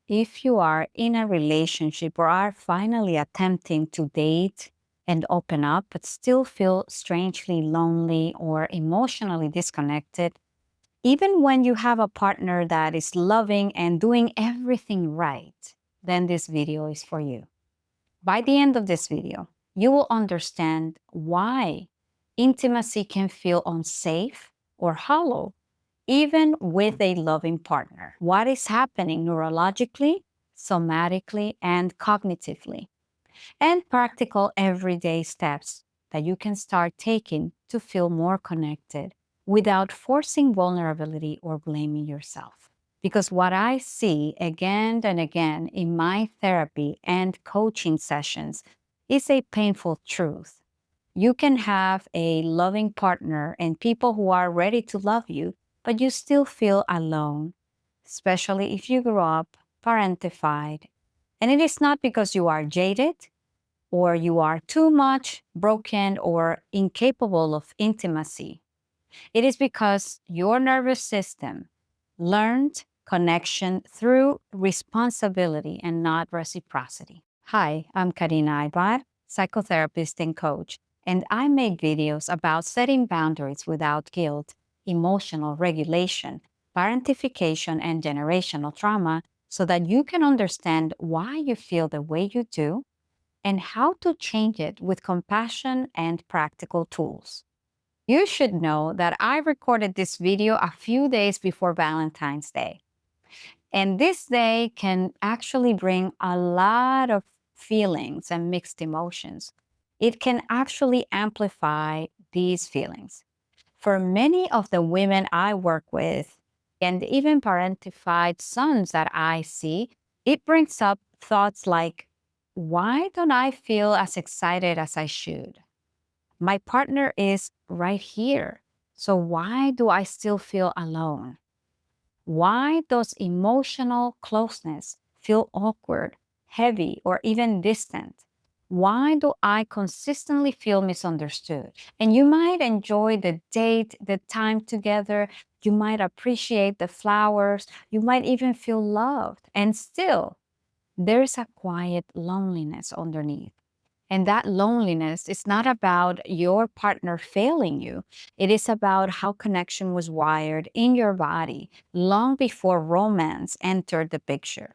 If you are in a relationship or are finally attempting to date and open up, but still feel strangely lonely or emotionally disconnected, even when you have a partner that is loving and doing everything right, then this video is for you. By the end of this video, you will understand why intimacy can feel unsafe or hollow, even with a loving partner. What is happening neurologically, somatically, and cognitively, and practical everyday steps that you can start taking to feel more connected without forcing vulnerability or blaming yourself. Because what I see again and again in my therapy and coaching sessions is a painful truth. You can have a loving partner and people who are ready to love you, but you still feel alone, especially if you grew up parentified. And it is not because you are jaded or you are too much broken or incapable of intimacy. It is because your nervous system learned connection through responsibility and not reciprocity. Hi, I'm Karina Aybar, psychotherapist and coach, and I make videos about setting boundaries without guilt, emotional regulation, parentification, and generational trauma so that you can understand why you feel the way you do and how to change it with compassion and practical tools. You should know that I recorded this video a few days before Valentine's Day. And this day can actually bring a lot of feelings and mixed emotions. It can actually amplify these feelings. For many of the women I work with, and even parentified sons that I see, it brings up thoughts like, why don't I feel as excited as I should? My partner is right here. So why do I still feel alone? Why does emotional closeness feel awkward, heavy, or even distant? Why do I consistently feel misunderstood? And you might enjoy the date, the time together. You might appreciate the flowers. You might even feel loved. And still, there's a quiet loneliness underneath. And that loneliness is not about your partner failing you. It is about how connection was wired in your body long before romance entered the picture.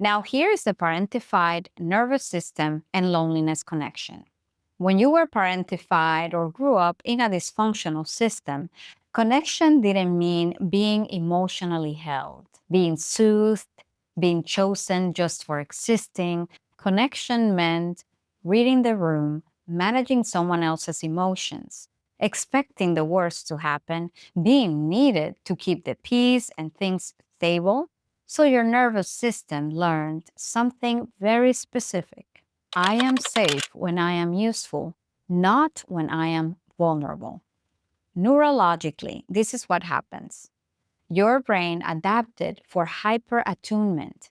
Now, here's the parentified nervous system and loneliness connection. When you were parentified or grew up in a dysfunctional system, connection didn't mean being emotionally held, being soothed, being chosen just for existing. Connection meant reading the room, managing someone else's emotions, expecting the worst to happen, being needed to keep the peace and things stable. So your nervous system learned something very specific. I am safe when I am useful, not when I am vulnerable. Neurologically, this is what happens. Your brain adapted for hyperattunement.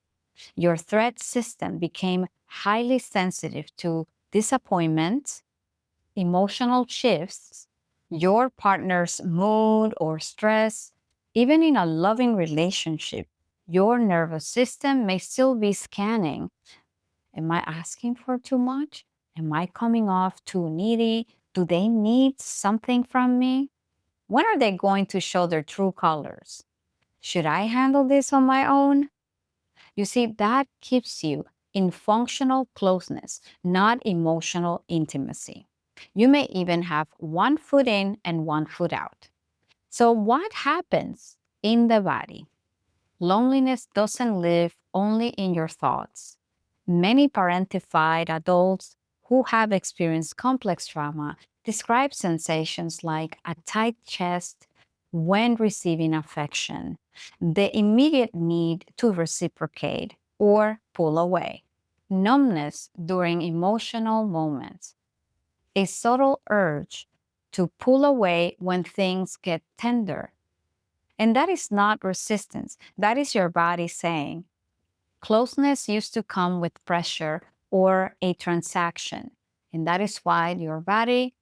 Your threat system became highly sensitive to disappointment, emotional shifts, your partner's mood or stress. Even in a loving relationship, your nervous system may still be scanning. Am I asking for too much? Am I coming off too needy? Do they need something from me? When are they going to show their true colors? Should I handle this on my own? You see, that keeps you in functional closeness, not emotional intimacy. You may even have one foot in and one foot out. So, what happens in the body? Loneliness doesn't live only in your thoughts. Many parentified adults who have experienced complex trauma describe sensations like a tight chest when receiving affection, the immediate need to reciprocate or pull away, numbness during emotional moments, a subtle urge to pull away when things get tender. And that is not resistance. That is your body saying, closeness used to come with pressure or a transaction. And that is why your body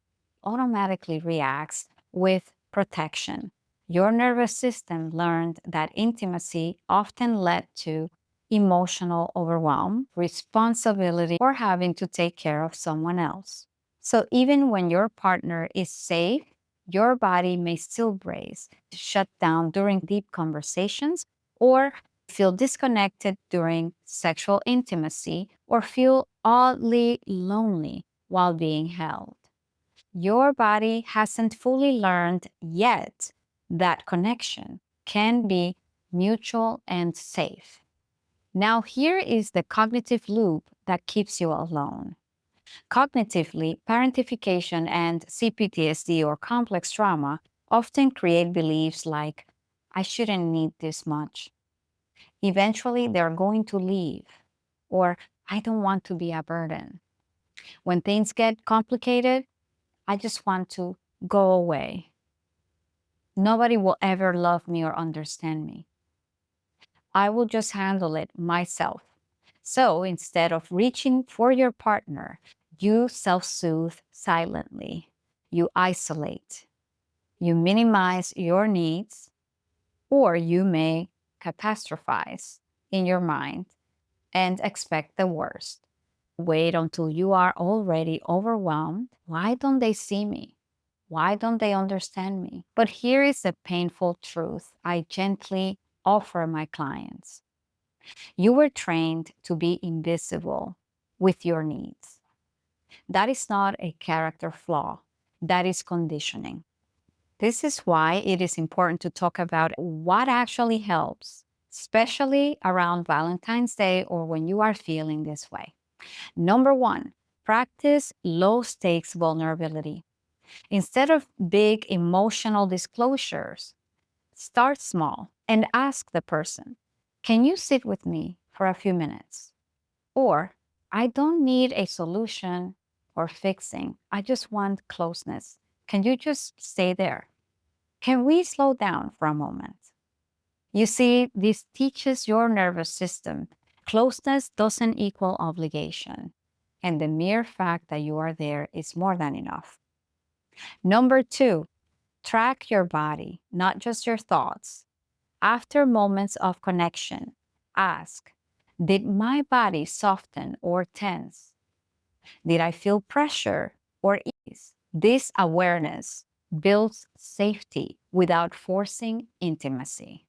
automatically reacts with protection. Your nervous system learned that intimacy often led to emotional overwhelm, responsibility, or having to take care of someone else. So even when your partner is safe, your body may still brace, shut down during deep conversations, or feel disconnected during sexual intimacy, or feel oddly lonely while being held. Your body hasn't fully learned yet that connection can be mutual and safe. Now, here is the cognitive loop that keeps you alone. Cognitively, parentification and C-PTSD or complex trauma often create beliefs like, I shouldn't need this much. Eventually, they're going to leave, or I don't want to be a burden. When things get complicated, I just want to go away. Nobody will ever love me or understand me. I will just handle it myself. So instead of reaching for your partner, you self-soothe silently. You isolate. You minimize your needs, or you may catastrophize in your mind and expect the worst. Wait until you are already overwhelmed. Why don't they see me? Why don't they understand me? But here is the painful truth I gently offer my clients. You were trained to be invisible with your needs. That is not a character flaw, that is conditioning. This is why it is important to talk about what actually helps, especially around Valentine's Day or when you are feeling this way. Number one, practice low stakes vulnerability. Instead of big emotional disclosures, start small and ask the person, can you sit with me for a few minutes? Or, I don't need a solution or fixing. I just want closeness. Can you just stay there? Can we slow down for a moment? You see, this teaches your nervous system closeness doesn't equal obligation, and the mere fact that you are there is more than enough. Number two, track your body, not just your thoughts. After moments of connection, ask, did my body soften or tense? Did I feel pressure or ease? This awareness builds safety without forcing intimacy.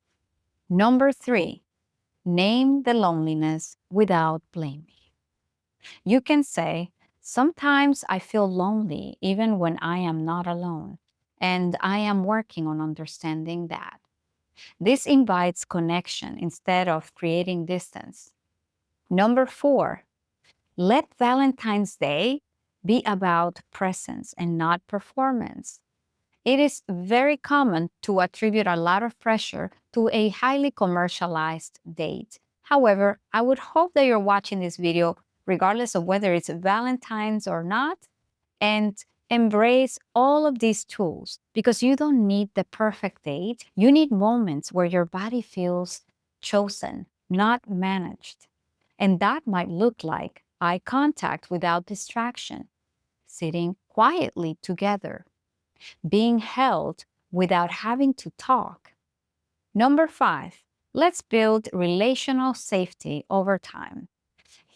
Number three, name the loneliness without blaming. You can say, sometimes I feel lonely even when I am not alone, and I am working on understanding that. This invites connection instead of creating distance. Number four, let Valentine's Day be about presence and not performance. It is very common to attribute a lot of pressure to a highly commercialized date. However, I would hope that you're watching this video regardless of whether it's Valentine's or not, and embrace all of these tools because you don't need the perfect date. You need moments where your body feels chosen, not managed. And that might look like eye contact without distraction, sitting quietly together, being held without having to talk. Number five, let's build relational safety over time.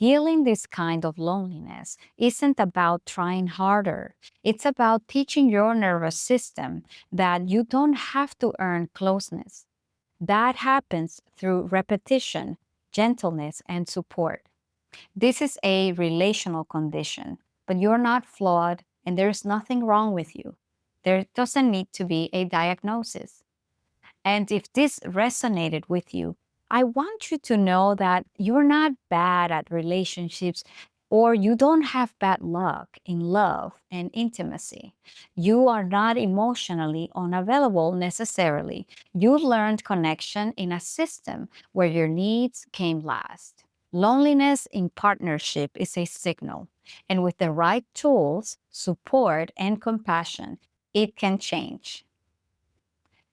Healing this kind of loneliness isn't about trying harder. It's about teaching your nervous system that you don't have to earn closeness. That happens through repetition, gentleness, and support. This is a relational condition, but you're not flawed and there's nothing wrong with you. There doesn't need to be a diagnosis. And if this resonated with you, I want you to know that you're not bad at relationships or you don't have bad luck in love and intimacy. You are not emotionally unavailable necessarily. You learned connection in a system where your needs came last. Loneliness in partnership is a signal, and with the right tools, support, and compassion, it can change.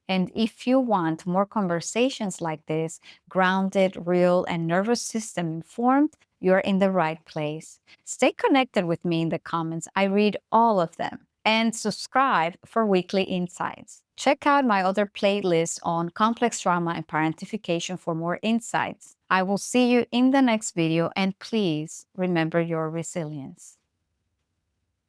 And if you want more conversations like this, grounded, real, and nervous system informed, you're in the right place. Stay connected with me in the comments. I read all of them. And subscribe for weekly insights. Check out my other playlist on complex trauma and parentification for more insights. I will see you in the next video, and please remember your resilience.